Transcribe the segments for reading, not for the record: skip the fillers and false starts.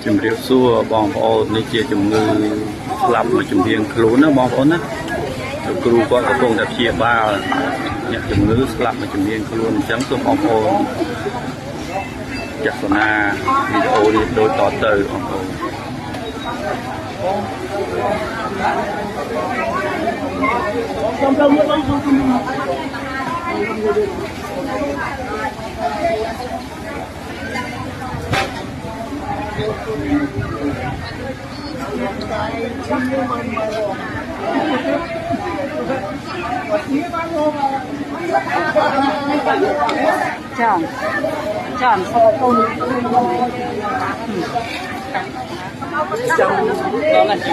chùm riêu xua bong bò này chia chùm ngư lắm mà chùm riêng lún nó bong bò nó kêu qua cái vùng đặc chia ba nhận chùm ngư lắm mà chùm riêng luôn trắng xua bong bò chặt na video đi đôi tỏ từ bong bò chọn chọn sau công trong đó là gì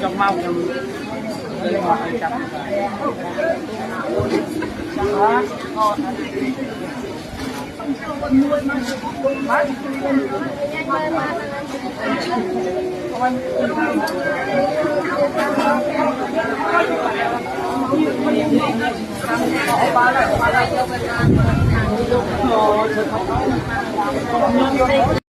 trong mau trong